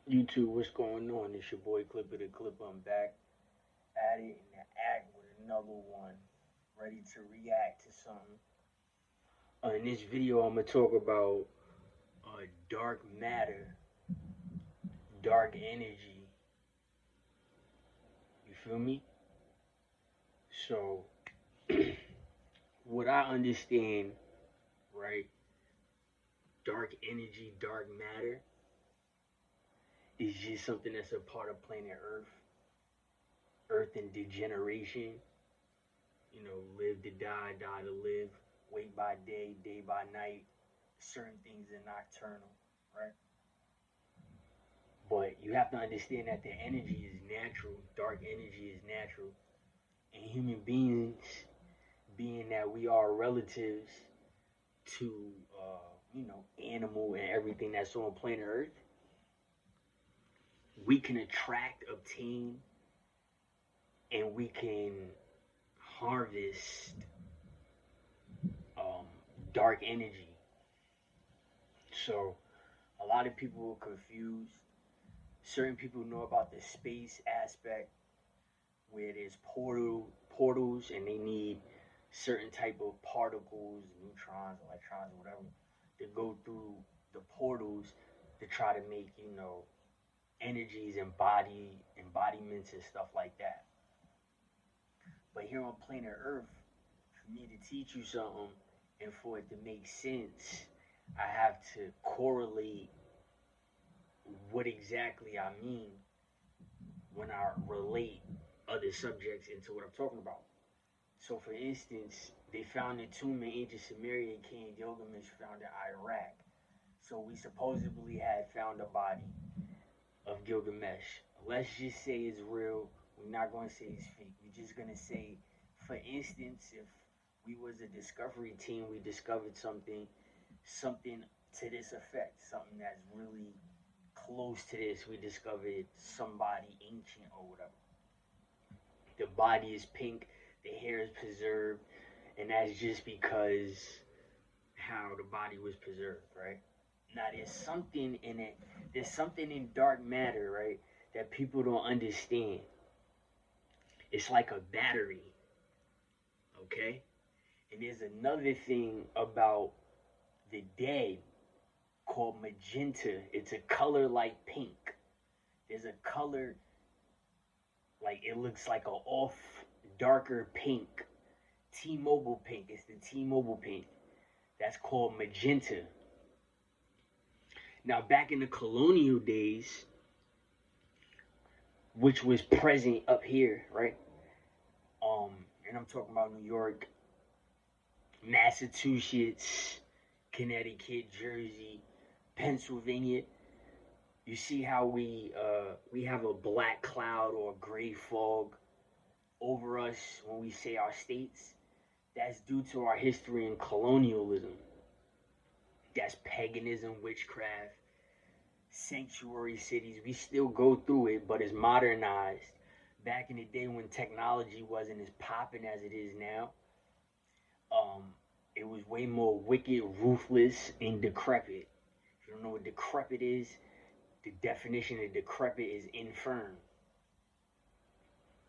YouTube, what's going on? It's your boy Clipper the Clipper. I'm back at it in the act with another one, ready to react to something. In this video, I'm gonna talk about dark matter, dark energy. You feel me? So, what I understand, right? Dark energy, dark matter is just something that's a part of planet Earth, Earth and degeneration. Live to die, die to live, wait by day, day by night. Certain things are nocturnal, right? But you have to understand that the energy is natural, dark energy is natural. And human beings, being that we are relatives to, animal and everything that's on planet Earth, we can attract, obtain, and we can harvest um, dark energy. So a lot of people are confused. Certain people know about the space aspect where there's portals and they need certain type of particles, neutrons, electrons, whatever, to go through the portals to try to make, energies and embodiments and stuff like that. But here on planet Earth, for me to teach you something and for it to make sense, I have to correlate what exactly I mean when I relate other subjects into what I'm talking about. So, for instance, they found a tomb in ancient Sumeria, King Gilgamesh found in Iraq. So, we supposedly had found a body of Gilgamesh. Let's just say it's real. We're not going to say it's fake. We're just going to say, for instance, if we was a discovery team, we discovered something to this effect, something that's really close to this. We discovered somebody ancient or whatever. The body is pink, the hair is preserved, and that's just because how the body was preserved, right? Now there's something in it. There's something in dark matter, right, that people don't understand. It's like a battery, okay? And there's another thing about the dead called magenta. It's a color like pink. There's a color like it looks like a off darker pink. T-Mobile pink. It's the T-Mobile pink. That's called magenta. Now, back in the colonial days, which was present up here, right? Um, and I'm talking about New York, Massachusetts, Connecticut, Jersey, Pennsylvania. You see how we have a black cloud or a gray fog over us when we say our states. That's due to our history in colonialism. That's paganism, witchcraft, sanctuary cities. We still go through it, but it's modernized. Back in the day when technology wasn't as popping as it is now, um, it was way more wicked, ruthless, and decrepit. If you don't know what decrepit is, the definition of decrepit is infirm.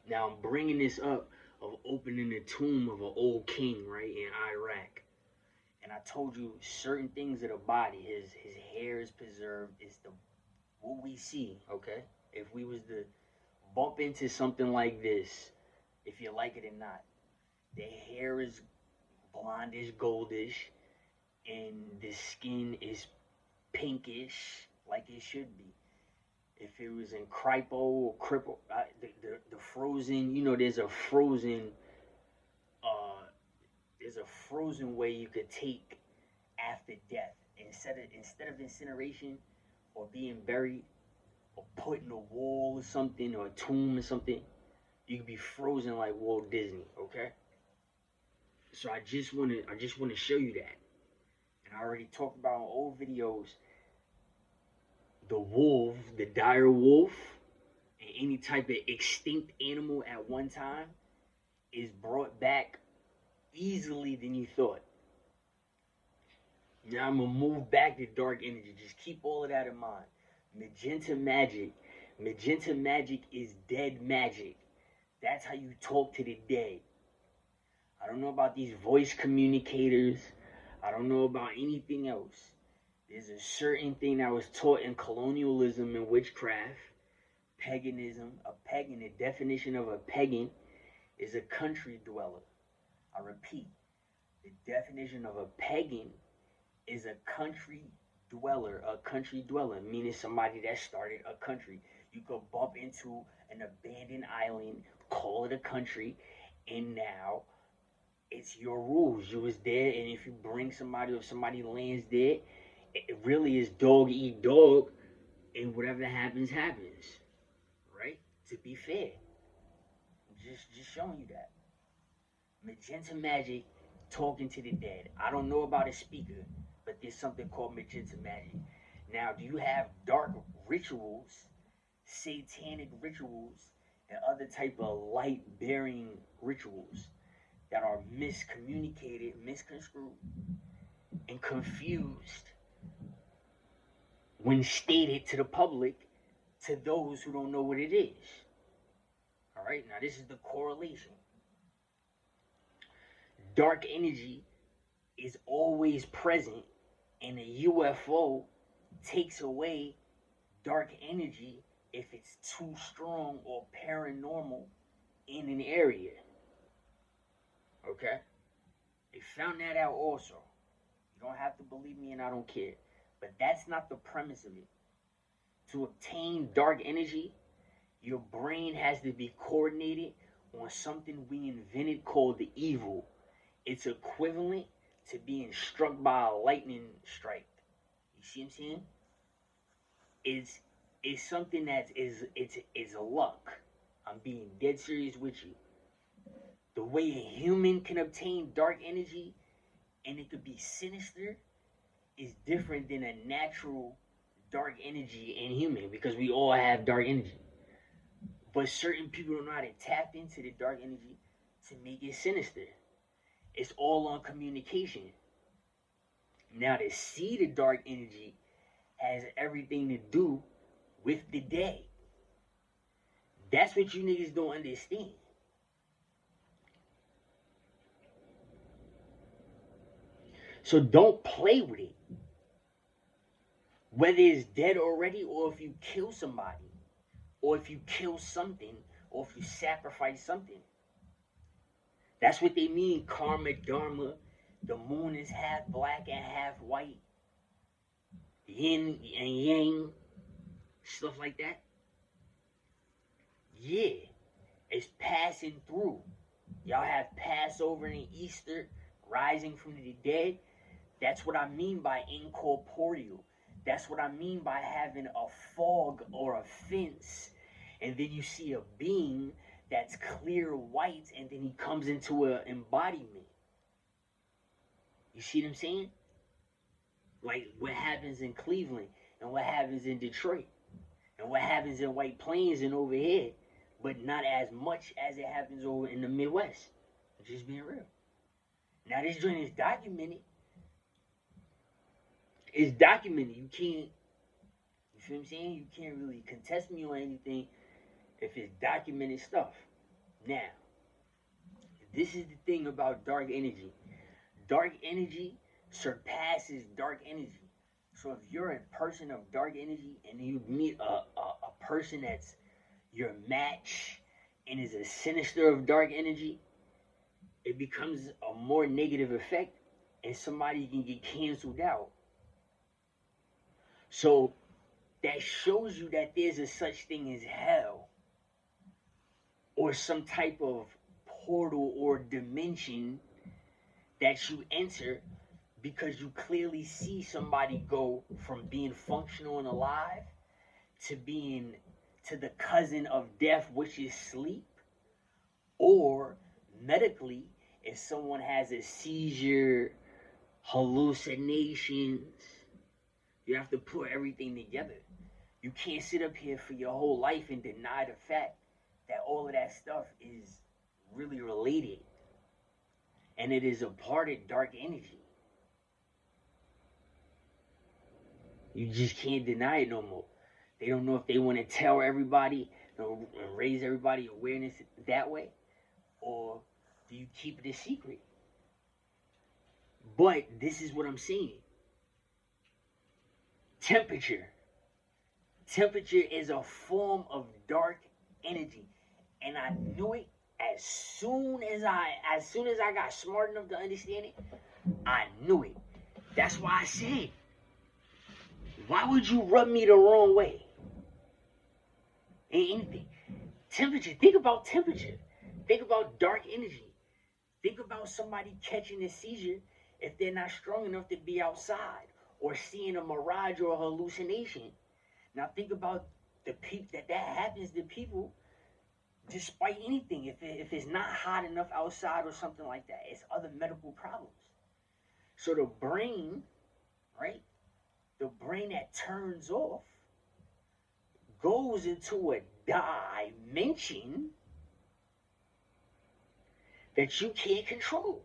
Now I'm bringing this up of opening the tomb of an old king, right, in Iraq. And I told you certain things of the body. His hair is preserved. It's the what we see, okay? If we was to bump into something like this, if you like it or not, the hair is blondish, goldish, and the skin is pinkish, like it should be. If it was in Cripo or Cripple, the frozen, uh, there's a frozen way you could take after death. Instead of incineration or being buried or put in a wall or something or a tomb or something, you could be frozen like Walt Disney, okay? So I just wanna show you that. And I already talked about in old videos the wolf, the dire wolf, and any type of extinct animal at one time is brought back easily than you thought. Now I'm gonna move back to dark energy. Just keep all of that in mind. Magenta magic. Magenta magic is dead magic. That's how you talk to the dead. I don't know about these voice communicators. I don't know about anything else. There's a certain thing that was taught in colonialism and witchcraft, paganism. A pagan, the definition of a pagan is a country dweller. I repeat, the definition of a pagan is a country dweller. A country dweller, meaning somebody that started a country. You could bump into an abandoned island, call it a country, and now it's your rules. You was there, and if you bring somebody or somebody lands there, it really is dog eat dog, and whatever happens, happens. Right? To be fair. Just showing you that. Magenta Magic talking to the dead. I don't know about a speaker, but there's something called Magenta Magic. Now, do you have dark rituals, satanic rituals, and other type of light-bearing rituals that are miscommunicated, misconstrued, and confused when stated to the public to those who don't know what it is? All right, now this is the correlation. Dark energy is always present, and a UFO takes away dark energy if it's too strong or paranormal in an area. Okay? They found that out also. You don't have to believe me, and I don't care. But that's not the premise of it. To obtain dark energy, your brain has to be coordinated on something we invented called the evil. It's equivalent to being struck by a lightning strike. You see what I'm saying? It's something that is a luck. I'm being dead serious with you. The way a human can obtain dark energy and it could be sinister is different than a natural dark energy in human, because we all have dark energy. But certain people don't know how to tap into the dark energy to make it sinister. It's all on communication. Now, to see the dark energy has everything to do with the day. That's what you niggas don't understand. So don't play with it. Whether it's dead already, or if you kill somebody, or if you kill something, or if you sacrifice something. That's what they mean, karma, dharma. The moon is half black and half white. Yin and yang. Stuff like that. Yeah. It's passing through. Y'all have Passover and Easter, rising from the dead. That's what I mean by incorporeal. That's what I mean by having a fog or a fence, and then you see a being that's clear white, and then he comes into an embodiment. You see what I'm saying? Like what happens in Cleveland, and what happens in Detroit, and what happens in White Plains and over here, but not as much as it happens over in the Midwest. Just being real. Now this joint is documented. It's documented. You can't, you feel what I'm saying? You can't really contest me on anything if it's documented stuff. Now, this is the thing about dark energy. Dark energy surpasses dark energy. So if you're a person of dark energy and you meet a person that's your match and is a sinister of dark energy, it becomes a more negative effect, and somebody can get canceled out. So that shows you that there's a such thing as hell, or some type of portal or dimension that you enter, because you clearly see somebody go from being functional and alive to being to the cousin of death, which is sleep. Or medically, if someone has a seizure, hallucinations, you have to put everything together. You can't sit up here for your whole life and deny the fact that all of that stuff is really related, and it is a part of dark energy. You just can't deny it no more. They don't know if they want to tell everybody, raise everybody awareness that way, or do you keep it a secret? But this is what I'm saying. Temperature. Temperature is a form of dark energy. And I knew it as soon as I got smart enough to understand it. I knew it. That's why I said, why would you rub me the wrong way? Ain't anything. Temperature. Think about temperature. Think about dark energy. Think about somebody catching a seizure if they're not strong enough to be outside, or seeing a mirage or a hallucination. Now think about the people that happens to people despite anything. If it's not hot enough outside or something like that, it's other medical problems. So the brain, right? The brain that turns off goes into a dimension that you can't control.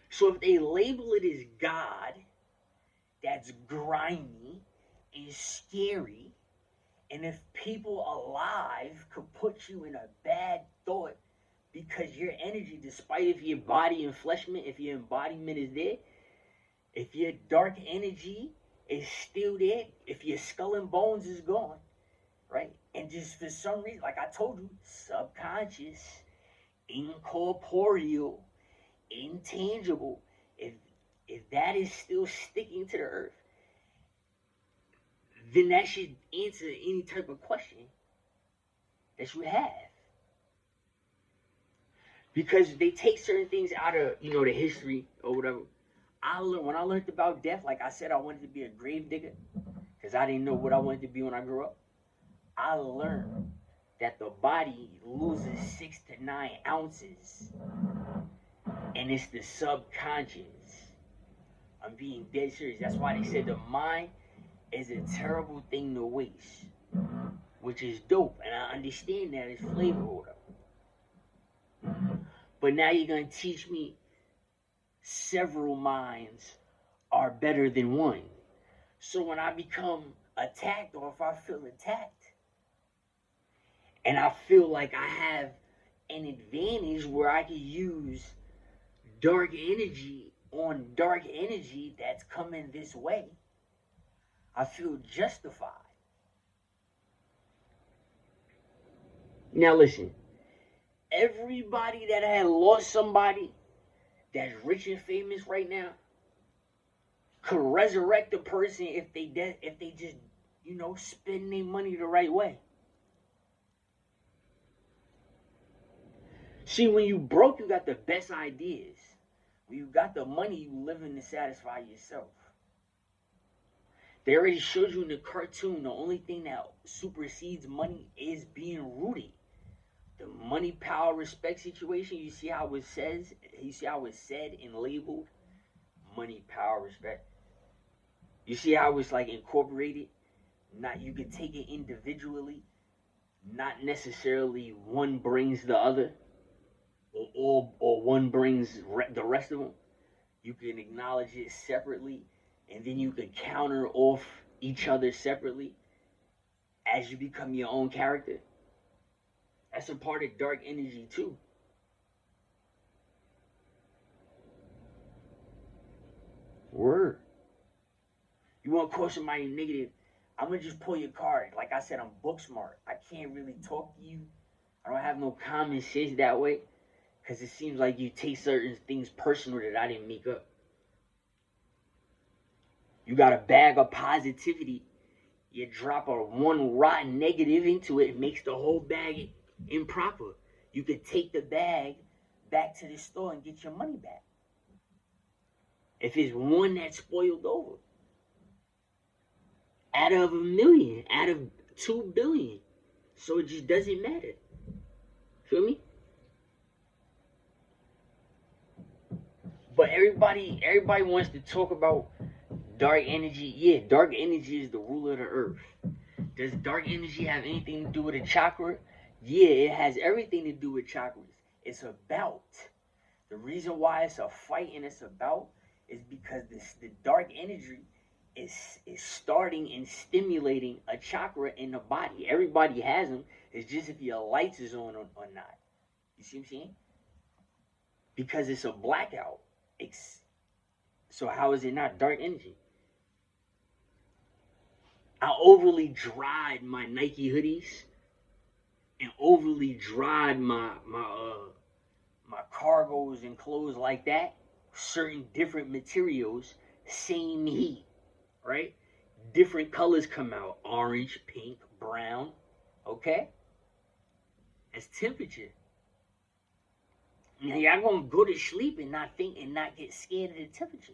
So if they label it as God, that's grimy and scary, and if people alive could put you in a bad thought because your energy, despite if your body and fleshment, if your embodiment is there, if your dark energy is still there, if your skull and bones is gone, right? And just for some reason, like I told you, subconscious, incorporeal, intangible, if that is still sticking to the earth, then that should answer any type of question that you have. Because they take certain things out of, the history or whatever. When I learned about death, like I said, I wanted to be a grave digger because I didn't know what I wanted to be when I grew up. I learned that the body loses 6 to 9 ounces, and it's the subconscious. I'm being dead serious. That's why they said the mind is a terrible thing to waste, which is dope, and I understand that it's flavor order. But now you're going to teach me several minds are better than one. So when I become attacked, or if I feel attacked, and I feel like I have an advantage where I can use dark energy on dark energy that's coming this way, I feel justified. Now listen, everybody that had lost somebody that's rich and famous right now could resurrect a person if they just spend their money the right way. See, when you broke, you got the best ideas. When you got the money, you living to satisfy yourself. They already showed you in the cartoon, the only thing that supersedes money is being rooted. The money, power, respect situation, you see how it said and labeled? Money, power, respect. You see how it's like incorporated? Not, you can take it individually, not necessarily one brings the other, or one brings the rest of them. You can acknowledge it separately, and then you can counter off each other separately as you become your own character. That's a part of dark energy too. Word. You want to call somebody negative, I'm going to just pull your card. Like I said, I'm book smart. I can't really talk to you. I don't have no common sense that way. Because it seems like you take certain things personal that I didn't make up. You got a bag of positivity. You drop one rotten negative into it. It makes the whole bag improper. You could take the bag back to the store and get your money back. If it's one that's spoiled over. Out of 1 million. Out of 2 billion. So it just doesn't matter. Feel me? But everybody wants to talk about dark energy. Yeah, dark energy is the ruler of the earth. Does dark energy have anything to do with a chakra? Yeah, it has everything to do with chakras. It's a bout. The reason why it's a fight and it's a bout is because the dark energy is starting and stimulating a chakra in the body. Everybody has them. It's just if your lights is on or not. You see what I'm saying? Because it's a blackout. So how is it not dark energy? I overly dried my Nike hoodies and overly dried my cargos and clothes like that. Certain different materials, same heat, right? Different colors come out: orange, pink, brown. Okay, that's temperature. Now y'all gonna go to sleep and not think and not get scared of the temperature.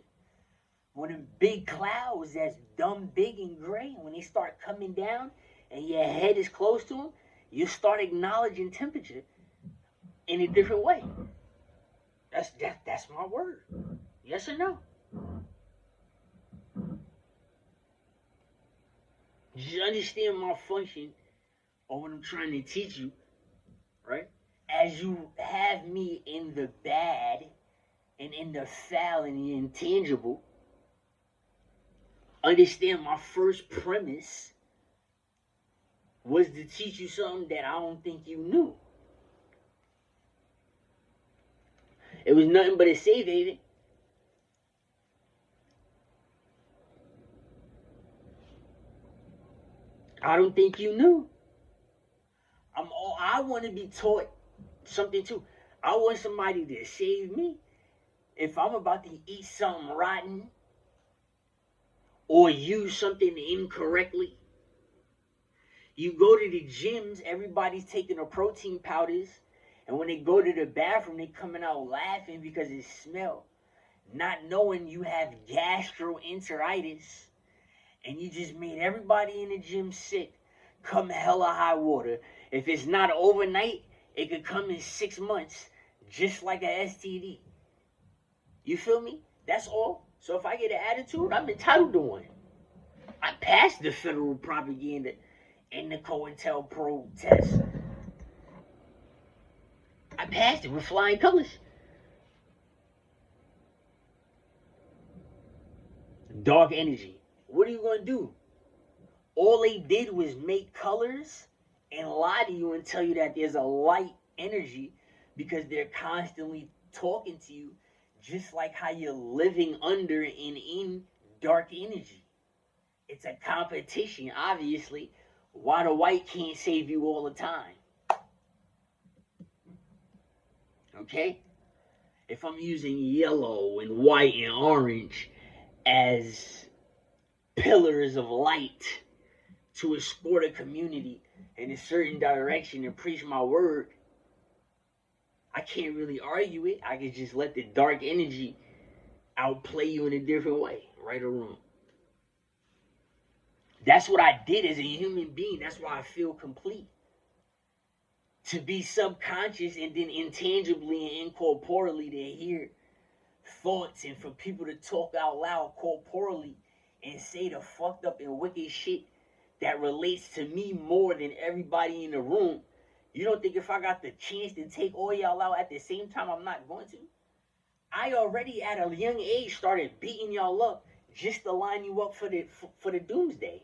When them big clouds that's dumb, big and gray, when they start coming down and your head is close to them, you start acknowledging temperature in a different way. That's my word. Yes or no? Just understand my function or what I'm trying to teach you, right? As you have me in the bad and in the foul and the intangible, understand my first premise was to teach you something that I don't think you knew. It was nothing but a safe haven. I don't think you knew. I want to be taught something too. I want somebody to save me. If I'm about to eat something rotten or use something incorrectly, you go to the gyms, everybody's taking the protein powders, and when they go to the bathroom, they coming out laughing because it smells. Not knowing you have gastroenteritis, and you just made everybody in the gym sick. Come hella high water. If it's not overnight, it could come in 6 months, just like a STD. You feel me? That's all. So if I get an attitude, I'm entitled to one. I passed the federal propaganda and the COINTELPRO test. I passed it with flying colors. Dark energy. What are you going to do? All they did was make colors and lie to you and tell you that there's a light energy because they're constantly talking to you, just like how you're living under and in dark energy. It's a competition, obviously. Why the white can't save you all the time? Okay? If I'm using yellow and white and orange as pillars of light to escort a community in a certain direction and preach my word, I can't really argue it. I can just let the dark energy outplay you in a different way, right or wrong. That's what I did as a human being. That's why I feel complete. To be subconscious and then intangibly and incorporeally to hear thoughts and for people to talk out loud corporally and say the fucked up and wicked shit that relates to me more than everybody in the room. You don't think if I got the chance to take all y'all out at the same time, I'm not going to? I already at a young age started beating y'all up just to line you up for the doomsday.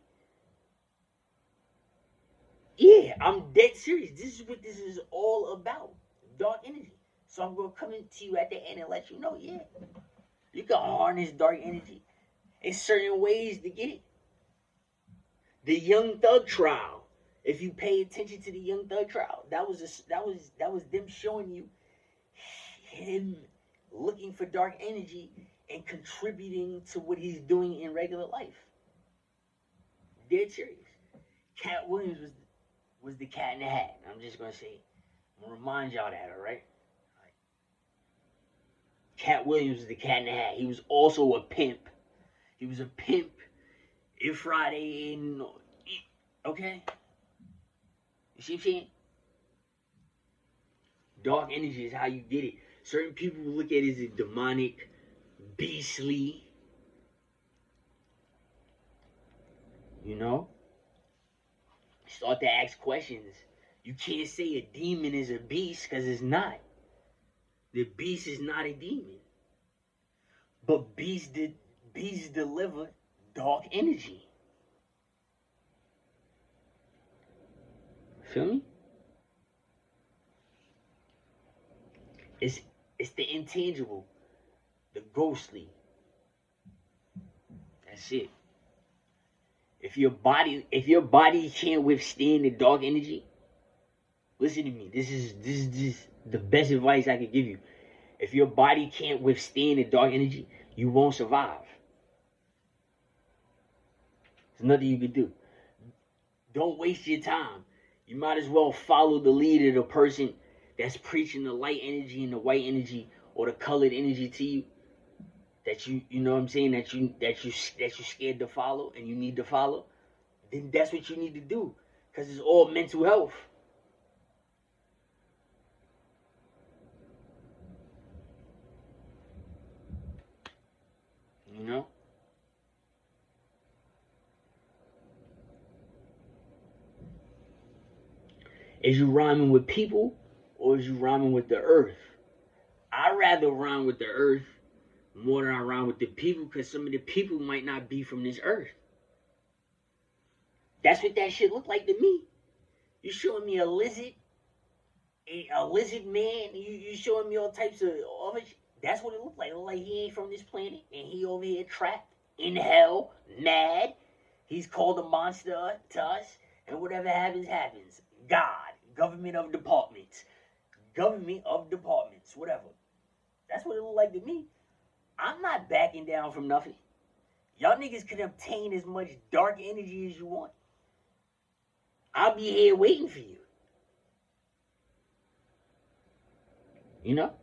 Yeah, I'm dead serious. This is what this is all about. Dark energy. So I'm going to come into you at the end and let you know, yeah, you can harness dark energy in certain ways to get it. The Young Thug trial. If you pay attention to the Young Thug trial, that was them showing you him looking for dark energy and contributing to what he's doing in regular life. Dead serious. Cat Williams was the cat in the hat. I'm just gonna say, I'm gonna remind y'all that, all right? Cat Williams was the cat in the hat. He was also a pimp. He was a pimp in Friday in, okay? You see what I'm saying? Dark energy is how you get it. Certain people look at it as demonic, beastly. You know? Start to ask questions. You can't say a demon is a beast because it's not. The beast is not a demon. But beasts deliver dark energy. Feel me? It's it's the intangible, the ghostly. That's it. If your body can't withstand the dark energy, listen to me. This is the best advice I can give you. If your body can't withstand the dark energy, you won't survive. There's nothing you can do. Don't waste your time. You might as well follow the lead of the person that's preaching the light energy and the white energy or the colored energy to you. That you know what I'm saying, that you scared to follow and you need to follow. Then that's what you need to do, because it's all mental health. You know, is you rhyming with people or is you rhyming with the earth? I rather rhyme with the earth more than I rhyme with the people, because some of the people might not be from this earth. That's what that shit look like to me. You showing me a lizard, a lizard man. You showing me all types of other. That's what it looked like. It looked like he ain't from this planet, and he over here trapped in hell, mad. He's called a monster to us, and whatever happens, happens. God, government of departments, whatever. That's what it looked like to me. I'm not backing down from nothing. Y'all niggas can obtain as much dark energy as you want. I'll be here waiting for you. You know?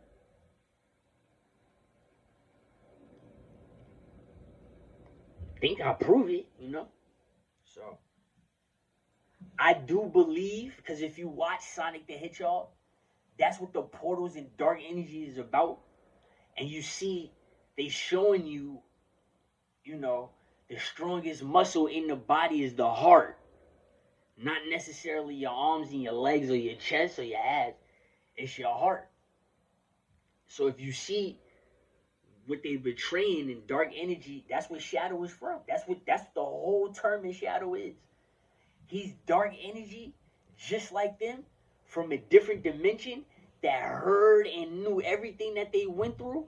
Think I'll prove it, you know? So, I do believe, because if you watch Sonic the Hedgehog, that's what the portals and dark energy is about. And you see, they showing you, you know, the strongest muscle in the body is the heart. Not necessarily your arms and your legs or your chest or your ass. It's your heart. So if you see what they betraying in dark energy, that's what shadow is from. That's the whole term in shadow is. He's dark energy, just like them, from a different dimension that heard and knew everything that they went through.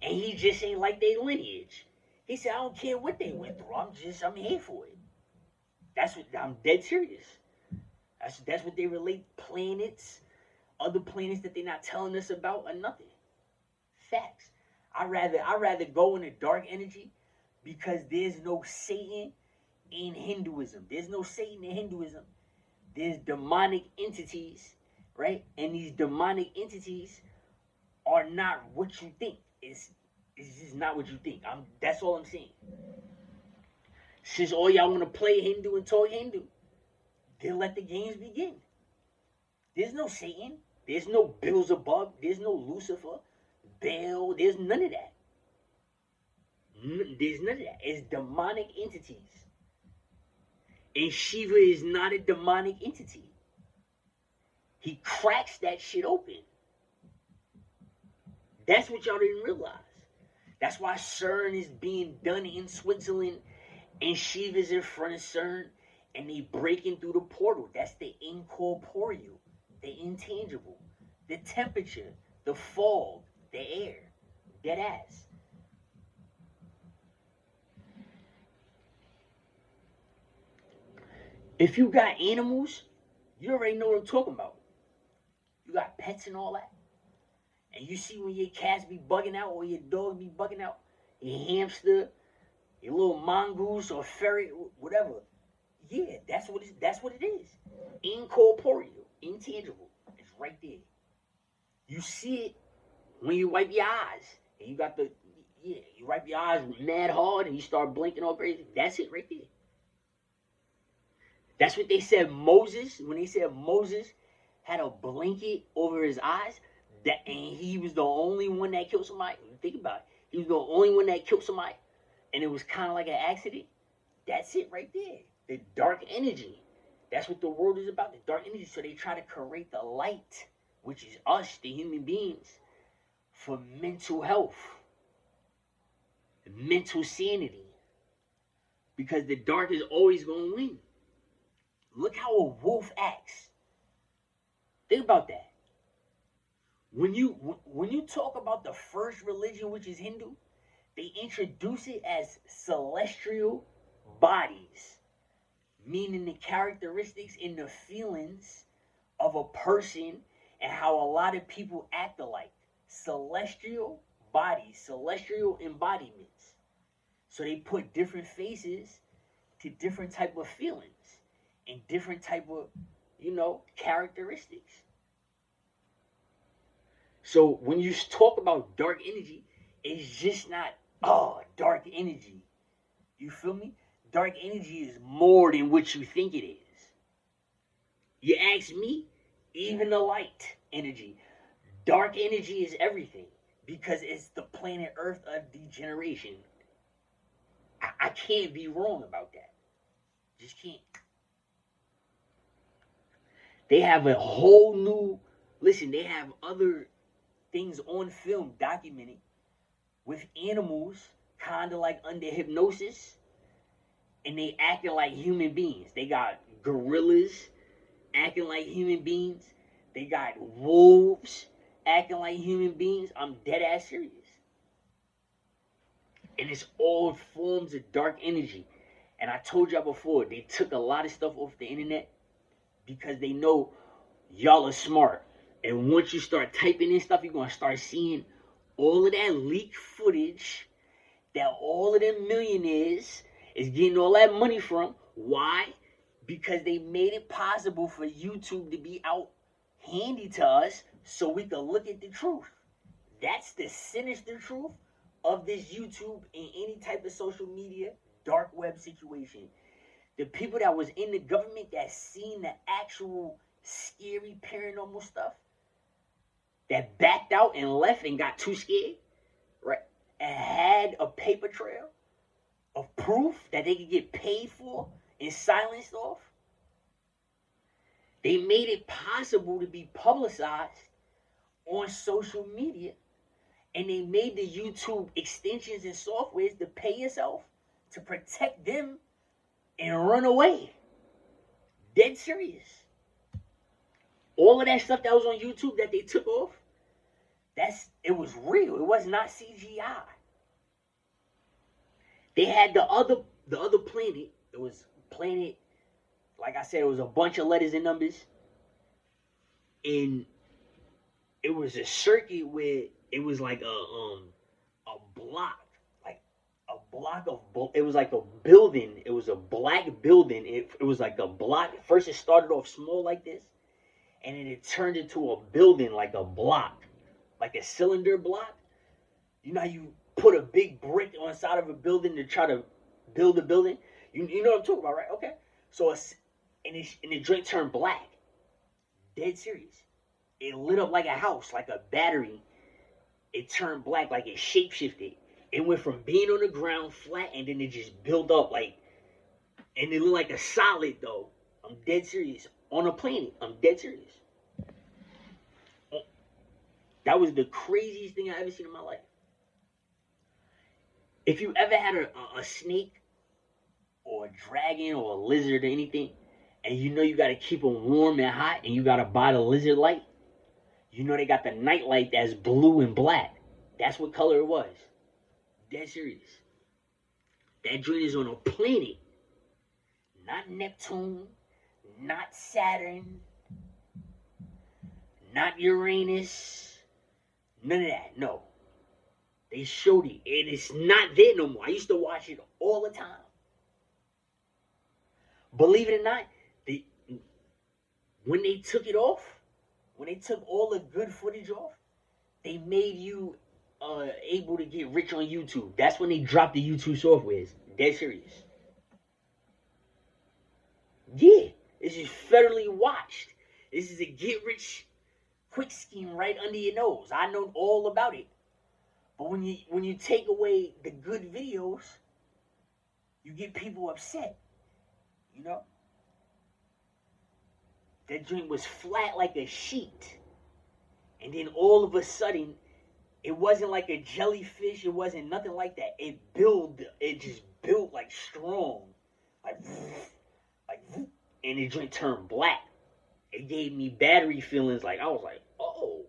And he just ain't like their lineage. He said, I don't care what they went through. I'm here for it. That's what I'm dead serious. That's what they relate planets, other planets that they're not telling us about or nothing. Facts. I rather go in the dark energy, because there's no Satan in Hinduism. There's no Satan in Hinduism. There's demonic entities, right? And these demonic entities are not what you think. It's just not what you think. That's all I'm saying. Since all y'all want to play Hindu and talk Hindu, then let the games begin. There's no Satan. There's no Beelzebub. There's no Lucifer, Baal. There's none of that. There's none of that. It's demonic entities. And Shiva is not a demonic entity. He cracks that shit open. That's what y'all didn't realize. That's why CERN is being done in Switzerland, and Shiva's in front of CERN, and they breaking through the portal. That's the incorporeal, the intangible, the temperature, the fog, the air, dead ass. If you got animals, you already know what I'm talking about. You got pets and all that. And you see when your cats be bugging out or your dog be bugging out, your hamster, your little mongoose or ferret, whatever. Yeah, that's what it is. Incorporeal, intangible. It's right there. You see it when you wipe your eyes. And you got you wipe your eyes mad hard and you start blinking all crazy. That's it right there. That's what they said Moses, when they said Moses had a blanket over his eyes, and he was the only one that killed somebody. Think about it. He was the only one that killed somebody, and it was kind of like an accident. That's it right there. The dark energy. That's what the world is about, the dark energy. So they try to create the light, which is us, the human beings, for mental health, mental sanity. because the dark is always going to win. Look how a wolf acts. Think about that. When you talk about the first religion, which is Hindu, they introduce it as celestial bodies, meaning the characteristics and the feelings of a person and how a lot of people act alike. Celestial bodies, celestial embodiments. So they put different faces to different type of feelings and different type of, characteristics. So when you talk about dark energy, it's just not, dark energy. You feel me? Dark energy is more than what you think it is. You ask me, even the light energy. Dark energy is everything because it's the planet Earth of degeneration. I can't be wrong about that. Just can't. They have a whole new, listen, they have other things on film documented with animals kind of like under hypnosis and they acting like human beings. They got gorillas acting like human beings. They got wolves acting like human beings. I'm dead ass serious. And it's all forms of dark energy. And I told y'all before, they took a lot of stuff off the internet because they know y'all are smart. And once you start typing in stuff, you're going to start seeing all of that leaked footage that all of them millionaires is getting all that money from. Why? Because they made it possible for YouTube to be out handy to us so we can look at the truth. That's the sinister truth of this YouTube and any type of social media dark web situation. The people that was in the government that seen the actual scary paranormal stuff, that backed out and left and got too scared, right? And had a paper trail of proof that they could get paid for and silenced off. They made it possible to be publicized on social media, and they made the YouTube extensions and softwares to pay yourself to protect them and run away. Dead serious. All of that stuff that was on YouTube that they took off, it was real. It was not CGI. They had the other planet. It was planet, like I said, it was a bunch of letters and numbers. And it was a circuit where it was like a block. Like a block of, it was like a building. It was a black building. It was like a block. First it started off small like this. And then it turned into a building like a block. Like a cylinder block. You know how you put a big brick on the side of a building to try to build a building? You know what I'm talking about, right? Okay. So and the joint turned black. Dead serious. It lit up like a house, like a battery. It turned black, like it shapeshifted. It went from being on the ground flat, and then it just built up like, and it looked like a solid though. I'm dead serious. On a planet. I'm dead serious. That was the craziest thing I ever seen in my life. If you ever had a snake or a dragon or a lizard or anything, and you know you got to keep them warm and hot, and you got to buy the lizard light, you know they got the night light that's blue and black. That's what color it was. Dead serious. That joint is on a planet. Not Neptune, not Saturn, not Uranus, none of that. No. They showed it, and it's not there no more. I used to watch it all the time. Believe it or not, when they took it off, when they took all the good footage off, they made you able to get rich on YouTube. That's when they dropped the YouTube softwares. Dead serious. Yeah, this is federally watched. This is a get rich quick scheme right under your nose. I know all about it. But when you take away the good videos, you get people upset. You know? That joint was flat like a sheet. And then all of a sudden, it wasn't like a jellyfish. It wasn't nothing like that. It just built like strong, like, and the joint turned black. It gave me battery feelings. Like I was like, oh,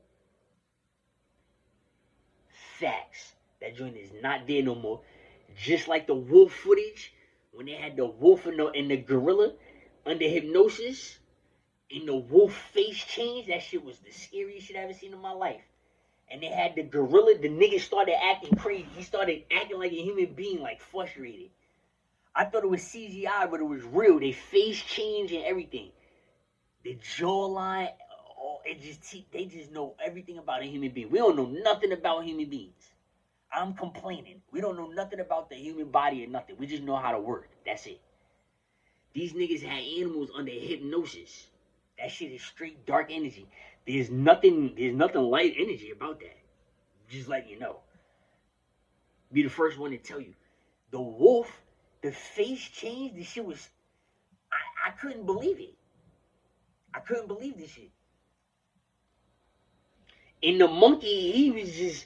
facts. That joint is not there no more. Just like the wolf footage when they had the wolf and the gorilla under hypnosis, and the wolf face change. That shit was the scariest shit I ever seen in my life. And they had the gorilla. The nigga started acting crazy. He started acting like a human being, like frustrated. I thought it was CGI, but it was real. They face change and everything. The jawline, they just know everything about a human being. We don't know nothing about human beings. I'm complaining. We don't know nothing about the human body or nothing. We just know how to work. That's it. These niggas had animals under hypnosis. That shit is straight dark energy. There's nothing light energy about that. Just letting you know. Be the first one to tell you. The wolf, the face change, this shit was, I couldn't believe it. I couldn't believe this shit. And the monkey, he was just,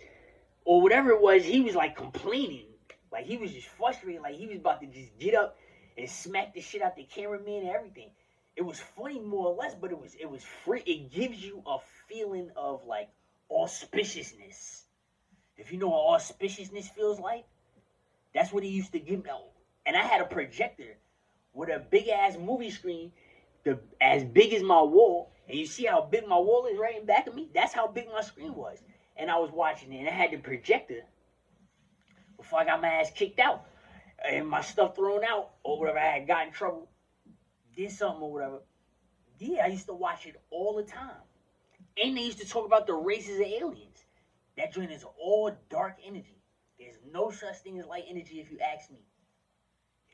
or whatever it was, he was like complaining. Like he was just frustrated. Like he was about to just get up and smack the shit out the cameraman and everything. It was funny more or less, but it was free. It gives you a feeling of like auspiciousness. If you know what auspiciousness feels like, that's what he used to give me. And I had a projector with a big ass movie screen, as big as my wall. And you see how big my wall is right in back of me? That's how big my screen was. And I was watching it, and I had the projector before I got my ass kicked out and my stuff thrown out or whatever. I had got in trouble, did something or whatever. Yeah, I used to watch it all the time. And they used to talk about the races of aliens. That joint is all dark energy. There's no such thing as light energy if you ask me.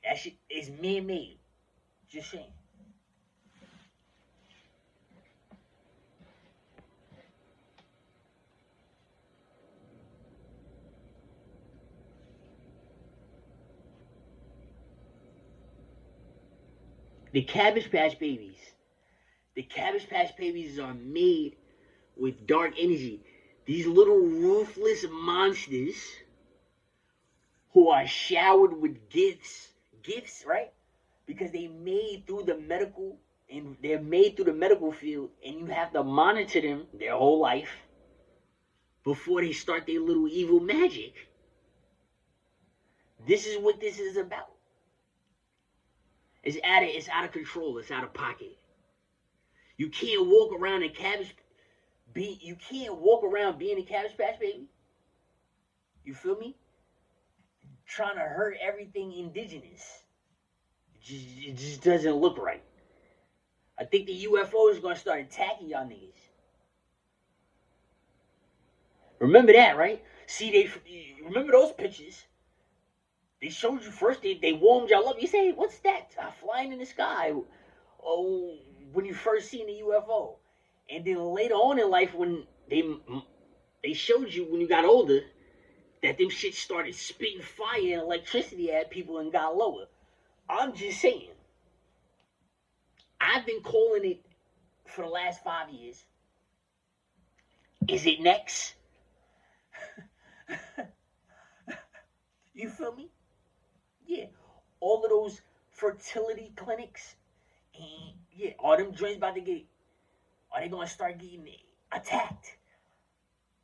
That shit is man-made. Just saying. The Cabbage Patch Babies. The Cabbage Patch Babies are made with dark energy. These little ruthless monsters who are showered with gifts, right? Because they're made through the medical field, and you have to monitor them their whole life before they start their little evil magic. This is what this is about. It's out of control. It's out of pocket. You can't walk around you can't walk around being a Cabbage Patch Baby. You feel me? Trying to hurt everything indigenous. It just doesn't look right. I think the UFO is going to start attacking y'all niggas. Remember that, right? See, remember those pictures? They showed you first, they warmed y'all up. You say, what's that flying in the sky? Oh, when you first seen the UFO. And then later on in life, when they showed you when you got older, that them shit started spitting fire and electricity at people and got lower. I'm just saying. I've been calling it for the last 5 years. Is it next? You feel me? Yeah. All of those fertility clinics, and yeah, all them joints are they gonna start getting attacked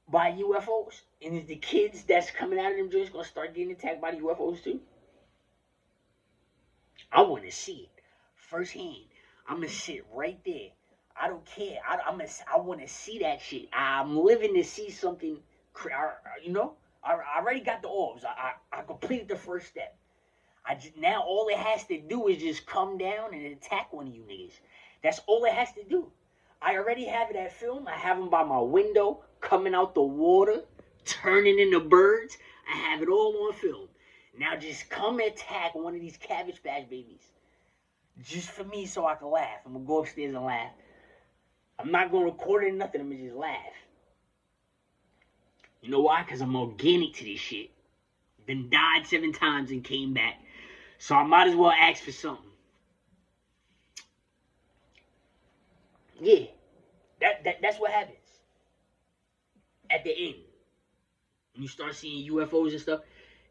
by UFOs? And is the kids that's coming out of them joints gonna start getting attacked by the UFOs too? I want to see it firsthand. I'm gonna sit right there. I don't care. I want to see that shit. I'm living to see something. I already got the orbs. I completed the first step. Now all it has to do is just come down and attack one of you niggas. That's all it has to do. I already have it at film. I have them by my window, coming out the water, turning into birds. I have it all on film. Now just come attack one of these Cabbage Patch Babies. Just for me so I can laugh. I'm going to go upstairs and laugh. I'm not going to record it or nothing. I'm going to just laugh. You know why? Because I'm organic to this shit. Been died 7 times and came back. So I might as well ask for something. Yeah. That's what happens. At the end. When you start seeing UFOs and stuff,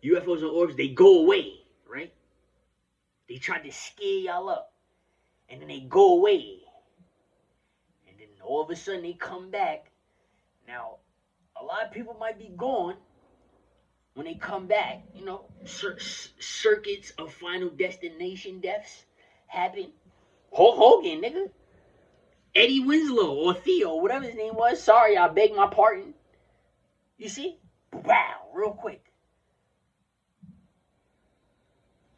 UFOs and orbs, they go away. right? They tried to scare y'all up. And then they go away. And then all of a sudden they come back. Now, a lot of people might be gone when they come back. You know, circuits of Final Destination deaths happen. Hulk Hogan, nigga. Eddie Winslow or Theo, whatever his name was. Sorry, I beg my pardon. You see? Wow, real quick.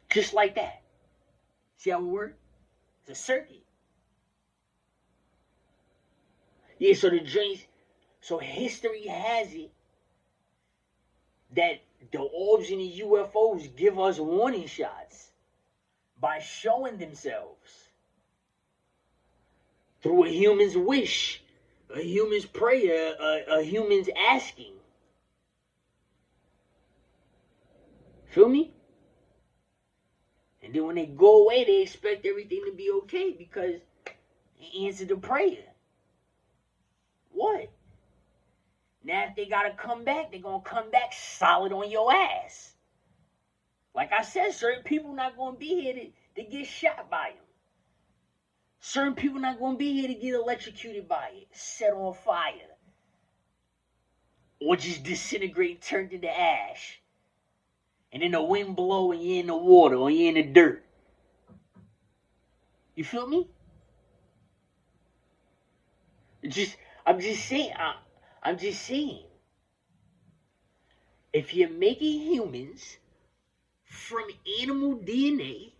Just like that. See how it works? It's a circuit. Yeah, so the joints, so history has it that the orbs and the UFOs give us warning shots by showing themselves through a human's wish, a human's prayer, a human's asking. Feel me? And then when they go away, they expect everything to be okay because they answered the prayer. What? Now if they gotta come back, they're gonna come back solid on your ass. Like I said, certain people not gonna be here to get shot by them. Certain people not gonna be here to get electrocuted by it, set on fire, or just disintegrate, turned into ash. And then the wind blow and you're in the water or you're in the dirt. You feel me? I'm just saying. If you're making humans from animal DNA,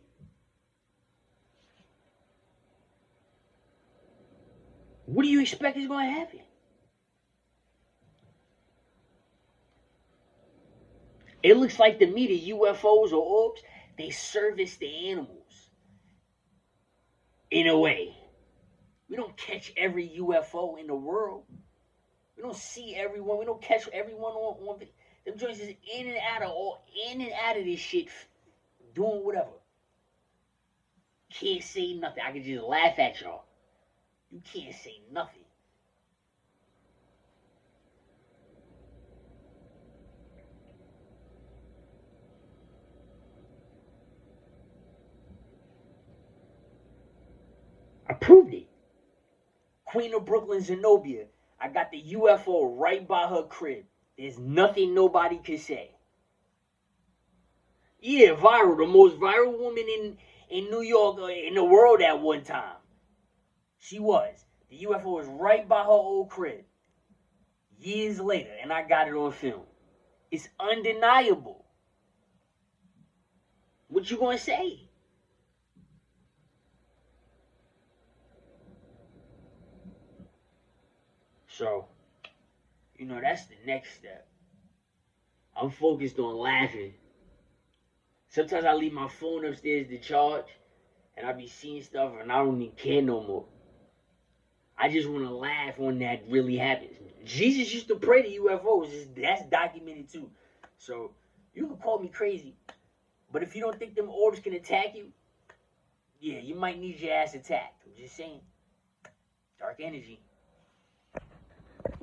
what do you expect is going to happen? It looks like to me the UFOs or orbs, they service the animals in a way. We don't catch every UFO in the world. We don't see everyone. We don't catch everyone on them joints is in and out of this shit, doing whatever. Can't say nothing. I can just laugh at y'all. You can't say nothing. I proved it. Queen of Brooklyn, Zenobia. I got the UFO right by her crib. There's nothing nobody can say. Yeah, viral. The most viral woman in New York, in the world at one time. She was. The UFO was right by her old crib. Years later, and I got it on film. It's undeniable. What you gonna say? So, that's the next step. I'm focused on laughing. Sometimes I leave my phone upstairs to charge, and I be seeing stuff, and I don't even care no more. I just want to laugh when that really happens. Jesus used to pray to UFOs. That's documented too. So, you can call me crazy, but if you don't think them orbs can attack you, yeah, you might need your ass attacked. I'm just saying. Dark energy.